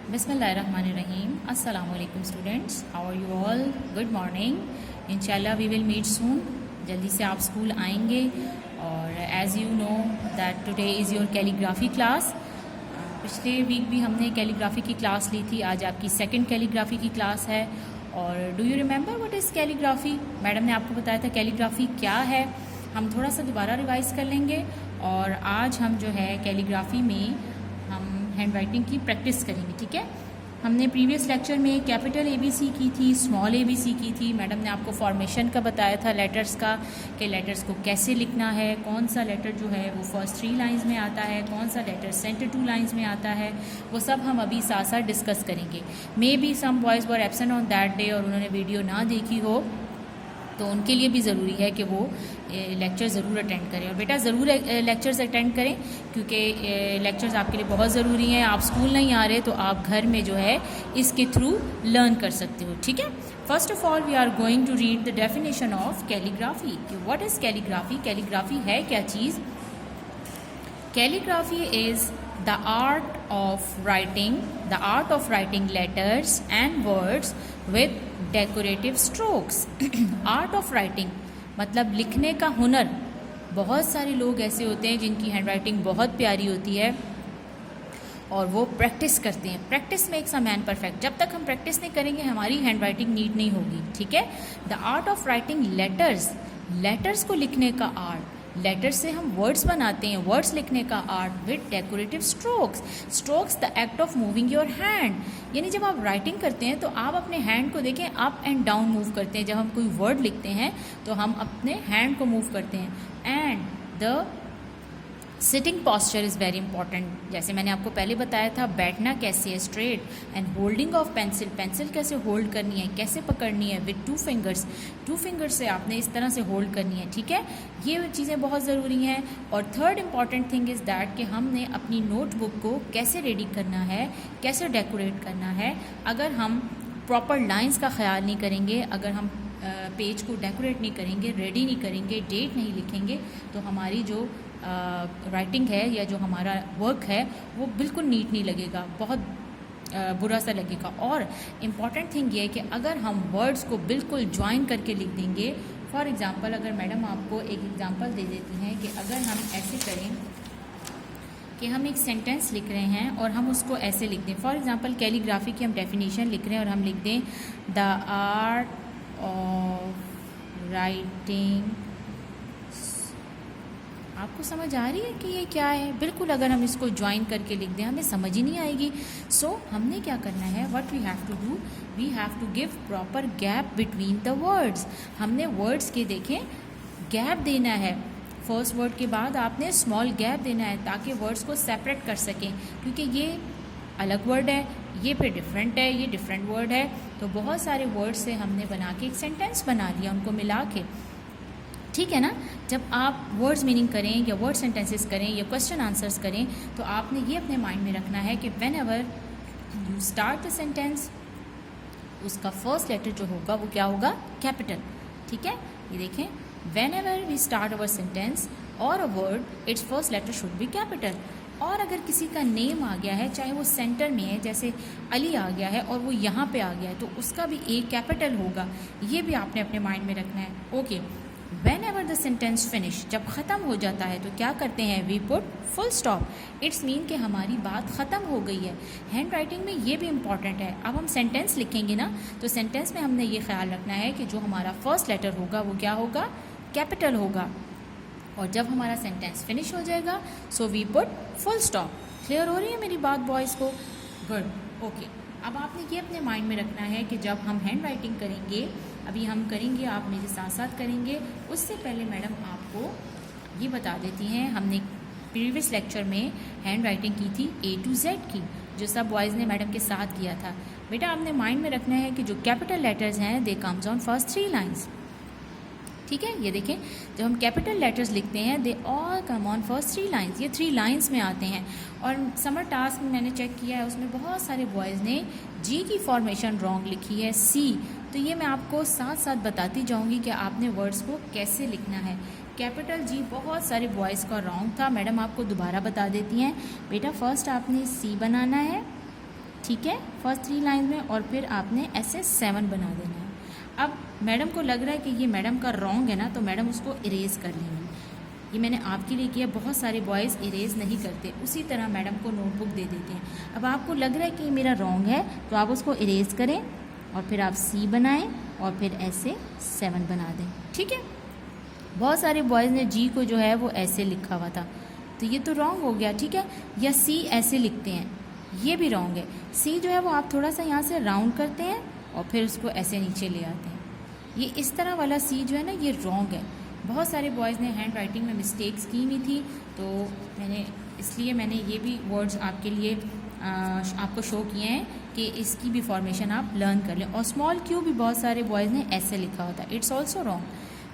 Bismillahirrahmanirrahim. Assalamualaikum students. How are you all? Good morning. Inshallah we will meet soon. जल्दी से आप school आएंगे और as you know that today is your calligraphy class. पिछले week भी हमने calligraphy की क्लास ली थी. आज आपकी सेकंड कैलीग्राफी की क्लास है. और do you remember what is calligraphy? Madam ने आपको बताया था कैलीग्राफी क्या है. हम थोड़ा सा दोबारा रिवाइज कर लेंगे और आज हम जो है कैलीग्राफी में हम हैंड राइटिंग की प्रैक्टिस करेंगे. ठीक है. हमने प्रीवियस लेक्चर में कैपिटल ABC की थी, स्मॉल ABC की थी. मैडम ने आपको फॉर्मेशन का बताया था लेटर्स का, कि लेटर्स को कैसे लिखना है, कौन सा लेटर जो है वो फर्स्ट 3 लाइंस में आता है, कौन सा लेटर सेंटर 2 लाइंस में आता है. वो सब हम अभी साथ साथ डिस्कस करेंगे. Maybe some boys were absent on that day और उन्होंने वीडियो ना देखी हो, तो उनके लिए भी ज़रूरी है कि वो लेक्चर ज़रूर अटेंड करें. और बेटा ज़रूर लेक्चर्स अटेंड करें क्योंकि लेक्चर्स आपके लिए बहुत ज़रूरी हैं. आप स्कूल नहीं आ रहे तो आप घर में जो है इसके थ्रू लर्न कर सकते हो. ठीक है. First of all we are going to read the definition of calligraphy. What is calligraphy? Calligraphy है क्या चीज़? Calligraphy is the art of writing letters and words with decorative strokes. Art of writing मतलब लिखने का हुनर. बहुत सारे लोग ऐसे होते हैं जिनकी हैंड राइटिंग बहुत प्यारी होती है और वो प्रैक्टिस करते हैं. Practice makes a man perfect. जब तक हम प्रैक्टिस नहीं करेंगे हमारी हैंड राइटिंग नीट नहीं होगी. ठीक है. The art of writing letters, letters को लिखने का आर्ट. लेटर्स से हम वर्ड्स बनाते हैं, वर्ड्स लिखने का art with decorative strokes. Strokes the act of moving your hand. यानी जब आप राइटिंग करते हैं तो आप अपने हैंड को देखें, अप एंड डाउन मूव करते हैं. जब हम कोई वर्ड लिखते हैं तो हम अपने हैंड को मूव करते हैं. And the sitting posture is very important. जैसे मैंने आपको पहले बताया था, बैठना कैसे है, straight. And holding of pencil, pencil कैसे होल्ड करनी है, कैसे पकड़नी है, विद 2 फिंगर्स. 2 फिंगर्स से आपने इस तरह से होल्ड करनी है. ठीक है. ये चीज़ें बहुत ज़रूरी हैं. और third important thing is that कि हमने अपनी नोटबुक को कैसे रेडी करना है, कैसे डेकोरेट करना है. अगर हम प्रॉपर लाइंस का ख्याल नहीं करेंगे, अगर हम पेज को डेकोरेट नहीं करेंगे, रेडी नहीं करेंगे, डेट नहीं लिखेंगे, तो हमारी जो राइटिंग है या जो हमारा वर्क है वो बिल्कुल नीट नहीं लगेगा, बहुत बुरा सा लगेगा. और इम्पॉर्टेंट थिंग ये है कि अगर हम वर्ड्स को बिल्कुल ज्वाइन करके लिख देंगे, फॉर एग्ज़ाम्पल अगर मैडम आपको एक एग्ज़ाम्पल दे देती हैं कि अगर हम ऐसे करें कि हम एक सेंटेंस लिख रहे हैं और हम उसको ऐसे लिख दें. फॉर एग्ज़ाम्पल कैलीग्राफी की हम डेफिनेशन लिख रहे हैं और हम लिख दें द आर्ट ऑफ राइटिंग. आपको समझ आ रही है कि ये क्या है? बिल्कुल. अगर हम इसको ज्वाइन करके लिख दें हमें समझ ही नहीं आएगी. सो हमने क्या करना है, what we have to do, we have to give proper gap between the words. हमने वर्ड्स के देखें गैप देना है. फर्स्ट वर्ड के बाद आपने स्मॉल गैप देना है ताकि वर्ड्स को सेपरेट कर सकें, क्योंकि ये अलग वर्ड है, ये फिर डिफरेंट है, ये डिफरेंट वर्ड है. तो बहुत सारे वर्ड से हमने बना के एक सेंटेंस बना दिया उनको मिला के. ठीक है ना. जब आप वर्ड्स मीनिंग करें या वर्ड सेंटेंसेस करें या क्वेश्चन आंसर्स करें तो आपने ये अपने माइंड में रखना है कि when ever you start the sentence उसका फर्स्ट लेटर जो होगा वो क्या होगा, कैपिटल. ठीक है. ये देखें, whenever we start our sentence और a word its first letter should be capital. और अगर किसी का नेम आ गया है, चाहे वो सेंटर में है, जैसे अली आ गया है और वो यहाँ पे आ गया है, तो उसका भी एक कैपिटल होगा. ये भी आपने अपने माइंड में रखना है. Okay. Whenever the sentence finish, जब ख़त्म हो जाता है तो क्या करते हैं, we put full stop. It's mean कि हमारी बात ख़त्म हो गई है. हैंड राइटिंग में ये भी इम्पॉर्टेंट है. अब हम सेंटेंस लिखेंगे ना, तो सेंटेंस में हमने ये ख्याल रखना है कि जो हमारा फर्स्ट लेटर होगा वो क्या होगा, कैपिटल होगा. और जब हमारा सेंटेंस फिनिश हो जाएगा so we put full stop. Clear हो रही है मेरी बात बॉयज़ को? गुड. ओके. अब आपने ये अपने माइंड में रखना है कि जब हम हैंड राइटिंग करेंगे, अभी हम करेंगे, आप मेरे साथ साथ करेंगे, उससे पहले मैडम आपको ये बता देती हैं, हमने प्रीवियस लेक्चर में हैंड राइटिंग की थी A to Z की, जो सब बॉयज़ ने मैडम के साथ किया था. बेटा आपने माइंड में रखना है कि जो कैपिटल लेटर्स हैं they comes on first 3 lines. ठीक है. ये देखें, जब हम कैपिटल लेटर्स लिखते हैं they all come on first 3 lines. ये 3 लाइन्स में आते हैं. और समर टास्क में मैंने चेक किया है, उसमें बहुत सारे बॉयज़ ने जी की फॉर्मेशन रॉन्ग लिखी है, सी. तो ये मैं आपको साथ साथ बताती जाऊंगी कि आपने वर्ड्स को कैसे लिखना है. कैपिटल जी बहुत सारे बॉयज़ का रॉन्ग था. मैडम आपको दोबारा बता देती हैं. बेटा फर्स्ट आपने सी बनाना है, ठीक है, फर्स्ट 3 लाइन में, और फिर आपने ऐसे 7 बना देना है। अब मैडम को लग रहा है कि ये मैडम का रॉन्ग है ना, तो मैडम उसको इरेज कर लेंगी। ये मैंने आपके लिए किया, बहुत सारे बॉयज़ इरेज नहीं करते, उसी तरह मैडम को नोटबुक दे देते हैं। अब आपको लग रहा है कि ये मेरा रॉन्ग है, तो आप उसको इरेज करें और फिर आप सी बनाएं और फिर ऐसे 7 बना दें, ठीक है। बहुत सारे बॉयज़ ने जी को जो है वो ऐसे लिखा हुआ था, तो ये तो रॉन्ग हो गया, ठीक है। या सी ऐसे लिखते हैं, ये भी रॉन्ग है। सी जो है वो आप थोड़ा सा यहाँ से राउंड करते हैं और फिर उसको ऐसे नीचे ले आते हैं। ये इस तरह वाला सी जो है ना, ये रॉन्ग है। बहुत सारे बॉयज़ ने हैंड राइटिंग में मिस्टेक्स की हुई थी, तो इसलिए मैंने ये भी वर्ड्स आपके लिए आपको शो किए हैं कि इसकी भी फॉर्मेशन आप लर्न कर लें। और स्मॉल क्यू भी बहुत सारे बॉयज़ ने ऐसे लिखा होता है, इट्स ऑल्सो रॉन्ग।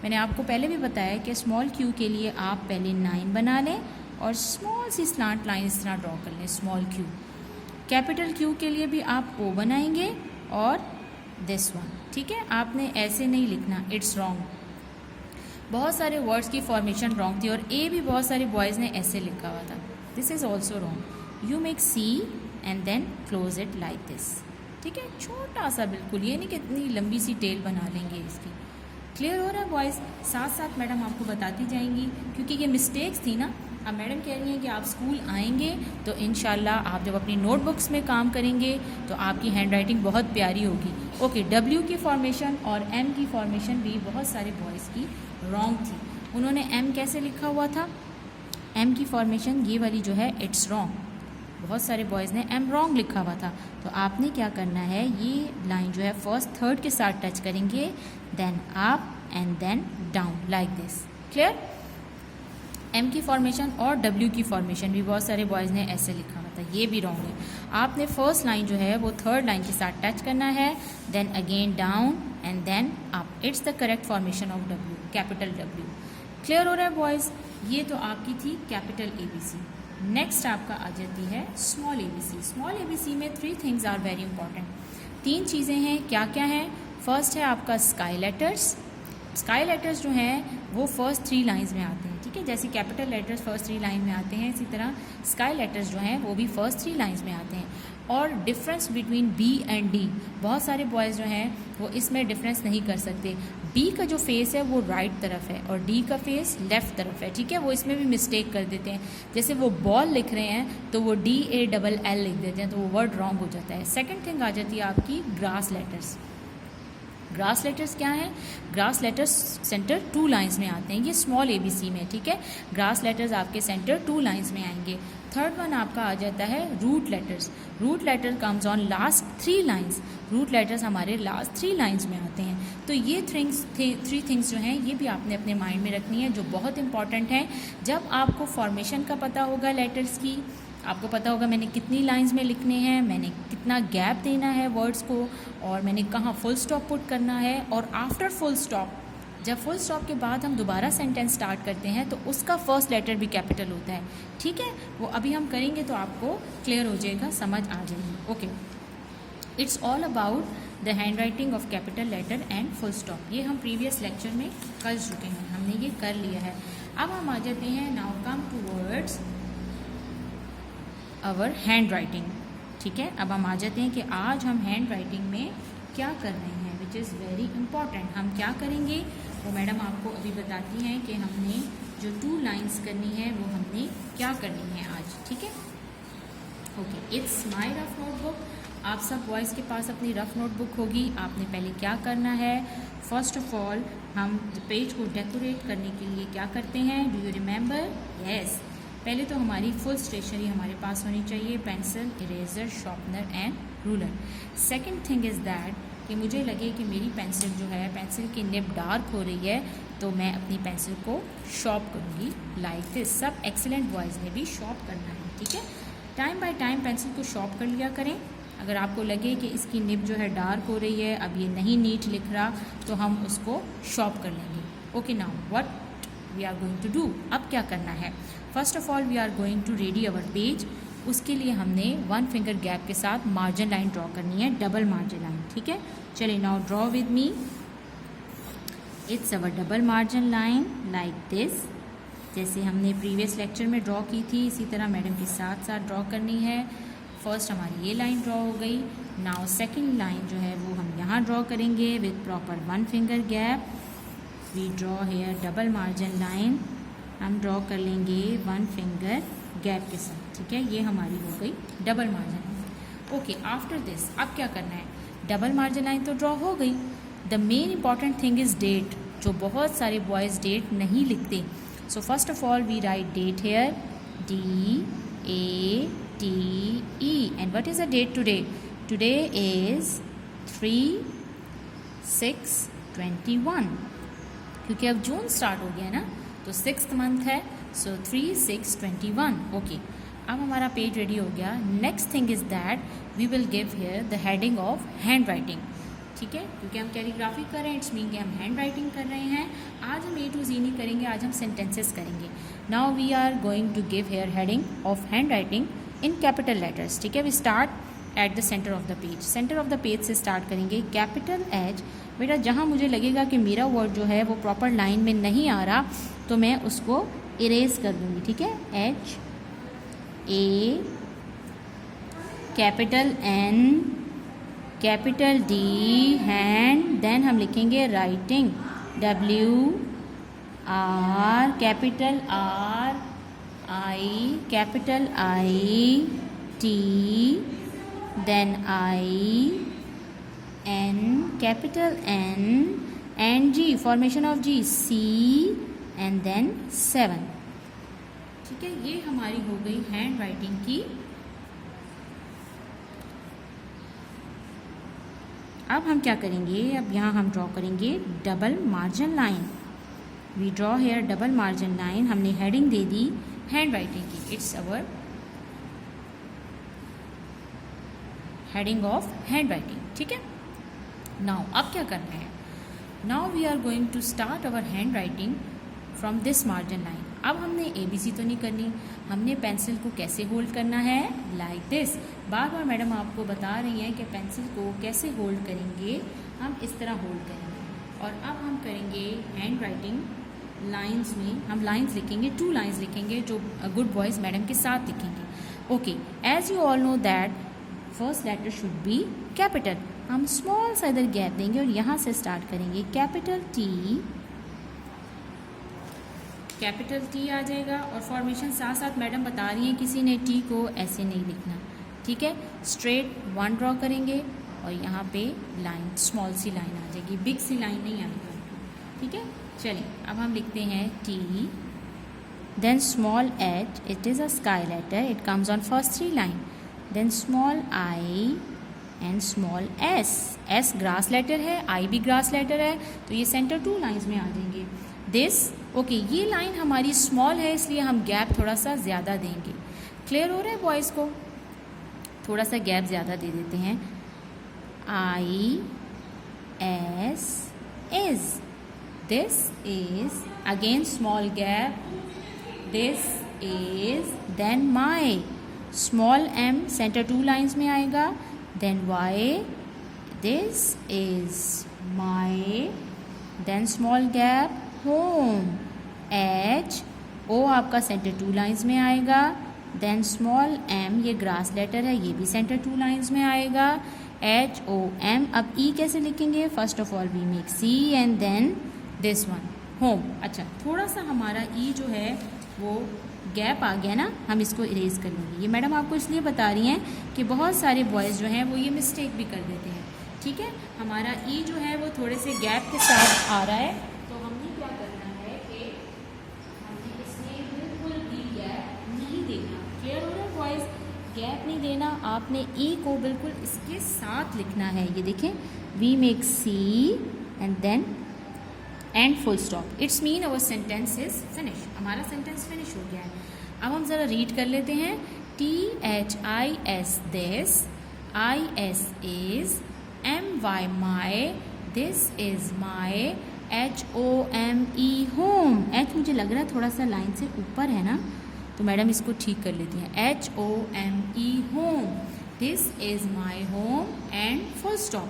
मैंने आपको पहले भी बताया कि स्मॉल क्यू के लिए आप पहले 9 बना लें और स्मॉल सी स्लांट लाइन इस तरह ड्रॉ कर लें, स्मॉल क्यू। कैपिटल क्यू के लिए भी आप ओ बनाएंगे और दिस वन, ठीक है। आपने ऐसे नहीं लिखना, इट्स रॉन्ग। बहुत सारे वर्ड्स की फॉर्मेशन रॉन्ग थी और ए भी बहुत सारे बॉयज़ ने ऐसे लिखा हुआ था, this is also wrong. You make C and then close it like this, ठीक है। छोटा सा, बिल्कुल ये नहीं कि इतनी लंबी सी टेल बना लेंगे इसकी। क्लियर हो रहा है बॉयज़? साथ साथ मैडम आपको बताती जाएंगी, क्योंकि ये मिस्टेक्स थी ना। अब मैडम कह रही हैं कि आप स्कूल आएंगे तो इंशाल्लाह आप जब अपनी नोटबुक्स में काम करेंगे तो आपकी हैंड राइटिंग बहुत प्यारी होगी। ओके, डब्ल्यू की फॉर्मेशन और एम की फॉर्मेशन भी बहुत सारे बॉयज़ की रॉन्ग थी। उन्होंने एम कैसे लिखा हुआ था, एम की फॉर्मेशन ये वाली जो है, इट्स रॉन्ग। बहुत सारे बॉयज़ ने एम रॉन्ग लिखा हुआ था, तो आपने क्या करना है, ये लाइन जो है फर्स्ट थर्ड के साथ टच करेंगे, then up and then down like this. Clear? M की फॉर्मेशन और डब्ल्यू की फॉर्मेशन भी बहुत सारे बॉयज़ ने ऐसे लिखा हुआ था, ये भी रॉन्ग है। आपने फर्स्ट लाइन जो है वो थर्ड लाइन के साथ टच करना है, then again down and then up. It's the correct formation of W, capital W. Clear हो रहा है बॉयज़? ये तो आपकी थी कैपिटल ABC। नेक्स्ट आपका आ जाती है स्मॉल ABC। स्मॉल ABC में 3 थिंग्स आर वेरी इंपॉर्टेंट। 3 चीज़ें हैं, क्या क्या हैं? फर्स्ट है आपका स्काई लेटर्स। स्काई लेटर्स जो हैं वो फर्स्ट 3 लाइंस में आते हैं, ठीक है। जैसे कैपिटल लेटर्स फर्स्ट 3 लाइन में आते हैं, इसी तरह स्काई लेटर्स जो हैं वो भी फर्स्ट 3 लाइंस में आते हैं। और difference between B and D, बहुत सारे बॉयज़ जो हैं वो इसमें डिफरेंस नहीं कर सकते। B का जो फेस है वो राइट तरफ है और D का फेस लेफ़्ट तरफ है, ठीक है। वो इसमें भी मिस्टेक कर देते हैं, जैसे वो बॉल लिख रहे हैं तो वो DALL लिख देते हैं, तो वो वर्ड रॉन्ग हो जाता है। सेकेंड थिंग आ जाती है आपकी ग्रास लेटर्स। ग्रास लेटर्स क्या हैं? ग्रास लेटर्स सेंटर 2 लाइंस में आते हैं, ये स्मॉल ABC में, ठीक है। ग्रास लेटर्स आपके सेंटर 2 लाइंस में आएंगे। थर्ड वन आपका आ जाता है root letters. Root letter comes on last 3 lines. Root letters हमारे लास्ट 3 लाइंस में आते हैं। तो ये 3 थिंग्स जो हैं ये भी आपने अपने माइंड में रखनी है, जो बहुत इंपॉर्टेंट हैं। जब आपको फॉर्मेशन का पता होगा लेटर्स की, आपको पता होगा मैंने कितनी लाइंस में लिखने हैं, मैंने कितना गैप देना है वर्ड्स को, और मैंने कहाँ फुल स्टॉप पुट करना है। और आफ्टर फुल स्टॉप, जब फुल स्टॉप के बाद हम दोबारा सेंटेंस स्टार्ट करते हैं तो उसका फर्स्ट लेटर भी कैपिटल होता है, ठीक है। वो अभी हम करेंगे तो आपको क्लियर हो जाएगा, समझ आ जाएगी। Okay, it's all about the hand writing of capital letter and full stop. ये हम प्रीवियस लेक्चर में कर चुके हैं, हमने ये कर लिया है। अब हम आ जाते हैं now come towards our hand writing, ठीक है। अब हम आ जाते हैं कि आज हम हैंड राइटिंग में क्या कर रहे हैं, विच इज़ वेरी इंपॉर्टेंट। हम क्या करेंगे वो मैडम आपको अभी बताती हैं कि हमने जो 2 लाइंस करनी है वो हमने क्या करनी है आज, ठीक है। Okay, it's my rough notebook. आप सब बॉयज़ के पास अपनी रफ नोटबुक होगी। आपने पहले क्या करना है, फर्स्ट ऑफ ऑल हम पेज को डेकोरेट करने के लिए क्या करते हैं, डू यू रिमेंबर? यस, पहले तो हमारी फुल स्टेशनरी हमारे पास होनी चाहिए, pencil, eraser, sharpener and ruler. Second thing is that कि मुझे लगे कि मेरी पेंसिल जो है, पेंसिल की निब डार्क हो रही है, तो मैं अपनी पेंसिल को शॉर्प करूँगी लाइक दिस। सब एक्सीलेंट बॉयज़ ने भी शॉर्प करना है, ठीक है। टाइम बाय टाइम पेंसिल को शॉर्प कर लिया करें। अगर आपको लगे कि इसकी निब जो है डार्क हो रही है, अब ये नहीं नीट लिख रहा, तो हम उसको शॉर्प कर लेंगे। Okay, now what we are going to do. अब क्या करना है, first of all we are going to ready our page. उसके लिए हमने 1 फिंगर गैप के साथ मार्जिन लाइन ड्रॉ करनी है, डबल मार्जिन लाइन, ठीक है। चलिए now draw with me. It's our double margin line like this, जैसे हमने प्रीवियस लेक्चर में ड्रॉ की थी इसी तरह मैडम के साथ साथ ड्रॉ करनी है। फर्स्ट हमारी ये लाइन ड्रॉ हो गई। नाउ सेकंड लाइन जो है वो हम यहाँ ड्रॉ करेंगे with proper 1 finger gap. We draw here double margin line, हम ड्रॉ कर लेंगे 1 फिंगर गैप के साथ, ठीक है। ये हमारी हो गई double margin line. Okay, after this अब क्या करना है, डबल मार्जिन लाइन तो ड्रॉ हो गई। The main important thing is date, जो बहुत सारे बॉयज़ डेट नहीं लिखते। So first of all we write date here, DATE, and what is the date today? Today is 3/6/21, क्योंकि अब जून स्टार्ट हो गया ना, तो 6th मंथ है, सो 3/6/21। ओके, अब हमारा पेज रेडी हो गया। Next thing is that we will give here the heading of hand writing, ठीक है, क्योंकि हम कैलीग्राफी कर रहे हैं, इट्स मीन कि हम हैंड राइटिंग कर रहे हैं। आज हम A to Z नहीं करेंगे, आज हम सेंटेंसेस करेंगे। Now we are going to give here heading of hand writing in capital letters, ठीक है। We start at the center of the page, center of the page से स्टार्ट करेंगे। Capital H, बेटा जहाँ मुझे लगेगा कि मेरा वर्ड जो है वो प्रॉपर लाइन में नहीं आ रहा तो मैं उसको इरेज कर दूँगी, ठीक है। HA, capital N, capital D, hand, then हम लिखेंगे writing, WR, capital R, I, capital I, T, then I, N, capital N, and G, formation of G, C, and then 7, ठीक है। ये हमारी हो गई हैंड राइटिंग की। अब हम क्या करेंगे, अब यहाँ हम ड्रॉ करेंगे double margin line. We draw here double margin line, हमने हेडिंग दे दी हैंड राइटिंग की, it's our heading of hand writing, ठीक है। नाउ अब क्या करना है, now we are going to start our handwriting from this margin line. अब हमने ABC तो नहीं करनी, हमने पेंसिल को कैसे होल्ड करना है, like this. Bar bar madam आपको बता रही हैं कि पेंसिल को कैसे होल्ड करेंगे, हम इस तरह होल्ड करेंगे। और अब हम करेंगे हैंड राइटिंग लाइन्स में, हम लाइन्स लिखेंगे, 2 लाइन्स लिखेंगे जो गुड बॉयज़ मैडम के साथ लिखेंगे। Okay, as you all know that first letter should be capital, हम स्मॉल सा इधर गैप देंगे और यहाँ से स्टार्ट करेंगे। कैपिटल T, कैपिटल T आ जाएगा। और फॉर्मेशन साथ साथ मैडम बता रही हैं, किसी ने T को ऐसे नहीं लिखना, ठीक है। स्ट्रेट 1 ड्रॉ करेंगे और यहाँ पे लाइन, स्मॉल सी लाइन आ जाएगी, बिग सी लाइन नहीं आएगी, ठीक है। चलिए अब हम लिखते हैं T, then small h, it is a sky letter, it comes on first 3 line, then small I and small s, s grass letter है, I भी ग्रास लेटर है, तो ये सेंटर 2 लाइन्स में आ जाएंगे। दिस, ओके, ये लाइन हमारी स्मॉल है इसलिए हम गैप थोड़ा सा ज़्यादा देंगे। क्लियर हो रहा है बॉयज़ को, थोड़ा सा गैप ज़्यादा दे देते हैं। I, S, is, this is, again small gap, this is, then my, small m center 2 lines में आएगा, then Y, this is my, then small gap, home, H, O आपका सेंटर 2 लाइन्स में आएगा, देन स्मॉल m, ये grass letter है, ये भी centre 2 lines में आएगा। HOM, अब E कैसे लिखेंगे, first of all we make C and then this one, home. अच्छा, थोड़ा सा हमारा E जो है वो गैप आ गया ना, हम इसको इरेज कर लेंगे। ये मैडम आपको इसलिए बता रही हैं कि बहुत सारे बॉयज़ जो हैं वो ये मिस्टेक भी कर देते हैं, ठीक है। हमारा E जो है वो थोड़े से गैप के साथ आ रहा है, तो हमने क्या करना है कि हमने इसमें बिल्कुल भी गैप नहीं देना। क्लियर हो रहा है बॉयज़, गैप नहीं देना, आपने E को बिल्कुल इसके साथ लिखना है। ये देखें, we make C and then and full stop, it's mean our sentence is finish, हमारा सेंटेंस फिनिश हो गया है। अब हम ज़रा रीड कर लेते हैं। THIS, this, IS is, MY, my, this is my, HOME, home। H मुझे लग रहा है थोड़ा सा लाइन से ऊपर है ना, तो मैडम इसको ठीक कर लेती हैं। HOME, home, this is my home and full stop।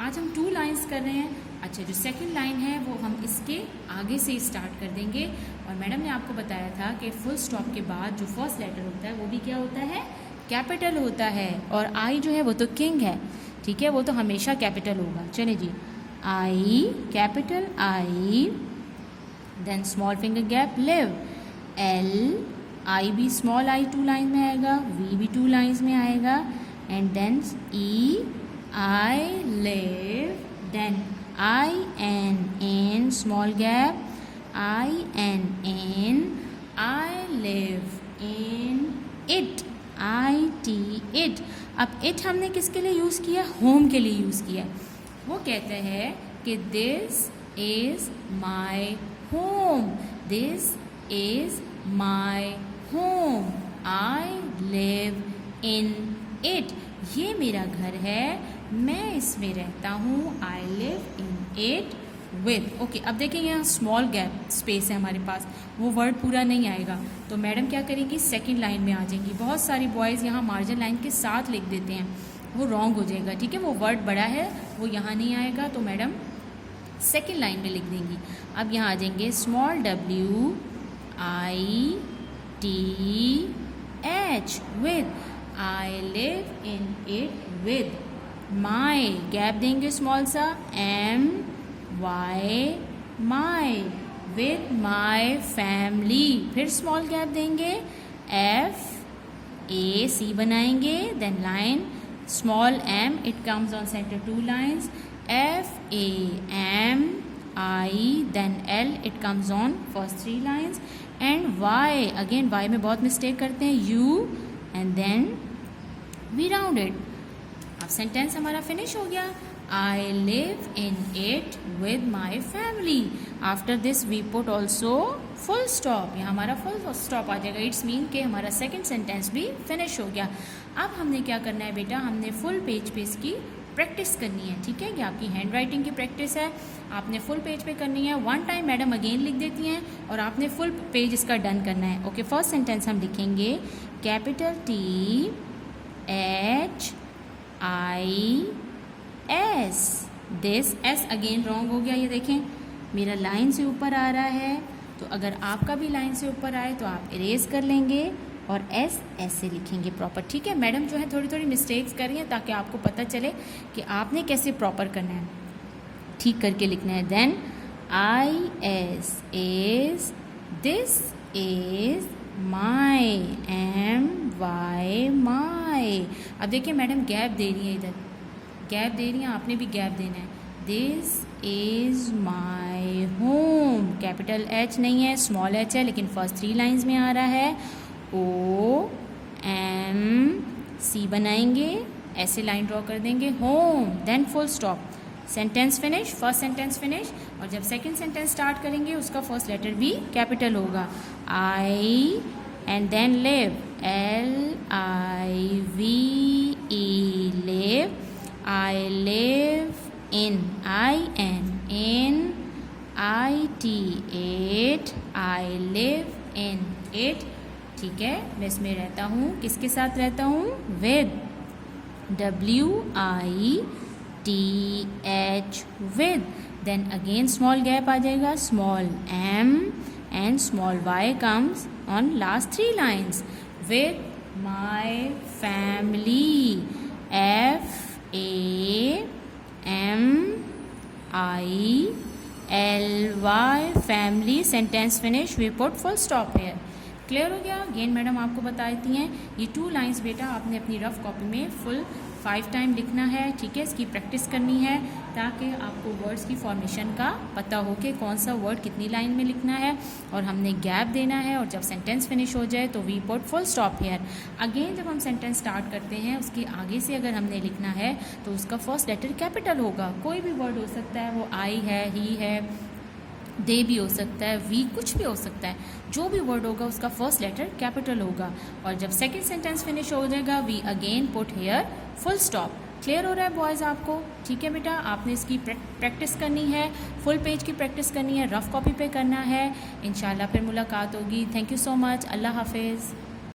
आज हम 2 लाइन्स कर रहे हैं। अच्छा, जो सेकंड लाइन है वो हम इसके आगे से स्टार्ट कर देंगे। और मैडम ने आपको बताया था कि फुल स्टॉप के बाद जो फर्स्ट लेटर होता है वो भी क्या होता है, कैपिटल होता है, और आई जो है वो तो किंग है, ठीक है, वो तो हमेशा कैपिटल होगा। चलिए जी, I, capital I, then small finger gap leave, L, I भी स्मॉल आई 2 लाइन में आएगा, वी भी 2 लाइन्स में आएगा, and then E, I live, then I N small gap, I N I live in it, I T it. अब it हमने किसके लिए यूज़ किया? होम के लिए यूज़ किया। वो कहते हैं कि this is my home, this is my home, I live in it. ये मेरा घर है, मैं इसमें रहता हूँ, आई live in it with. Okay, अब देखेंगे यहाँ स्मॉल गैप स्पेस है हमारे पास, वो वर्ड पूरा नहीं आएगा, तो मैडम क्या करेंगी, सेकंड लाइन में आ जाएंगी। बहुत सारी बॉयज़ यहाँ मार्जिन लाइन के साथ लिख देते हैं, वो रॉन्ग हो जाएगा, ठीक है, वो वर्ड बड़ा है, वो यहाँ नहीं आएगा, तो मैडम सेकंड लाइन में लिख देंगी। अब यहाँ आ जाएंगे small W I T H with, I live in it with my, gap देंगे स्मॉल सा, M Y my, with my family, फिर स्मॉल गैप देंगे, एफ ए सी बनाएंगे, then line small M, it comes on centre 2 lines, F A M I, then L, it comes on first 3 lines, and Y, again Y में बहुत mistake करते हैं, U, and then we round it. अब sentence हमारा finish हो गया, I live in it with my family. After this we put also full stop. यहाँ हमारा full stop आ जाएगा। इट्स मीन कि हमारा सेकंड सेंटेंस भी फिनिश हो गया। अब हमने क्या करना है बेटा, हमने फुल पेज पे इसकी प्रैक्टिस करनी है, ठीक है, कि आपकी हैंड राइटिंग की प्रैक्टिस है, आपने फुल पेज पे करनी है। 1 टाइम मैडम अगेन लिख देती हैं और आपने फुल पेज इसका डन करना है। ओके, फर्स्ट सेंटेंस हम लिखेंगे capital T H I S, this, S again wrong हो गया, ये देखें मेरा लाइन से ऊपर आ रहा है, तो अगर आपका भी लाइन से ऊपर आए तो आप इरेज कर लेंगे और एस ऐसे लिखेंगे प्रॉपर, ठीक है। मैडम जो है थोड़ी थोड़ी मिस्टेक्स कर रही हैं ताकि आपको पता चले कि आपने कैसे प्रॉपर करना है, ठीक करके लिखना है। Then I S is, this is my, M Y my. अब देखिए मैडम गैप दे रही है, इधर गैप दे रही हैं, आपने भी गैप देना है। This is my home, capital H नहीं है, स्मॉल एच है, लेकिन फर्स्ट 3 लाइन्स में आ रहा है। ओ एम सी बनाएंगे, ऐसे लाइन ड्रॉ कर देंगे, home, then full stop, sentence finish, first sentence finish. और जब सेकंड सेंटेंस स्टार्ट करेंगे उसका फर्स्ट लेटर भी कैपिटल होगा, I, and then live, L I V E, live, I live in, in, it, it, I live in it, ठीक है। मैं इसमें रहता हूँ, किसके साथ रहता हूँ, with, WITH, with, then again small gap आ जाएगा, small m and small y comes on last 3 lines, with my family, F A M I L Y, family, sentence finish, we put full stop here. Clear हो गया। Again madam आपको बताती हैं, ये 2 lines बेटा आपने अपनी रफ कॉपी में फुल 5 टाइम लिखना है, ठीक है, इसकी प्रैक्टिस करनी है ताकि आपको वर्ड्स की फॉर्मेशन का पता हो कि कौन सा वर्ड कितनी लाइन में लिखना है, और हमने गैप देना है, और जब सेंटेंस फिनिश हो जाए तो we put full stop here. Again जब हम सेंटेंस स्टार्ट करते हैं उसके आगे से अगर हमने लिखना है तो उसका फर्स्ट लेटर कैपिटल होगा। कोई भी वर्ड हो सकता है, वो आई है, ही है, दे भी हो सकता है, वी, कुछ भी हो सकता है, जो भी वर्ड होगा उसका फर्स्ट लेटर कैपिटल होगा। और जब सेकंड सेंटेंस फिनिश हो जाएगा we again put here full stop. Clear हो रहा है बॉयज़ आपको? ठीक है बेटा, आपने इसकी प्रैक्टिस करनी है, फुल पेज की प्रैक्टिस करनी है, रफ कॉपी पे करना है। इंशाल्लाह फिर मुलाकात होगी। Thank you so much. अल्लाह हाफिज़।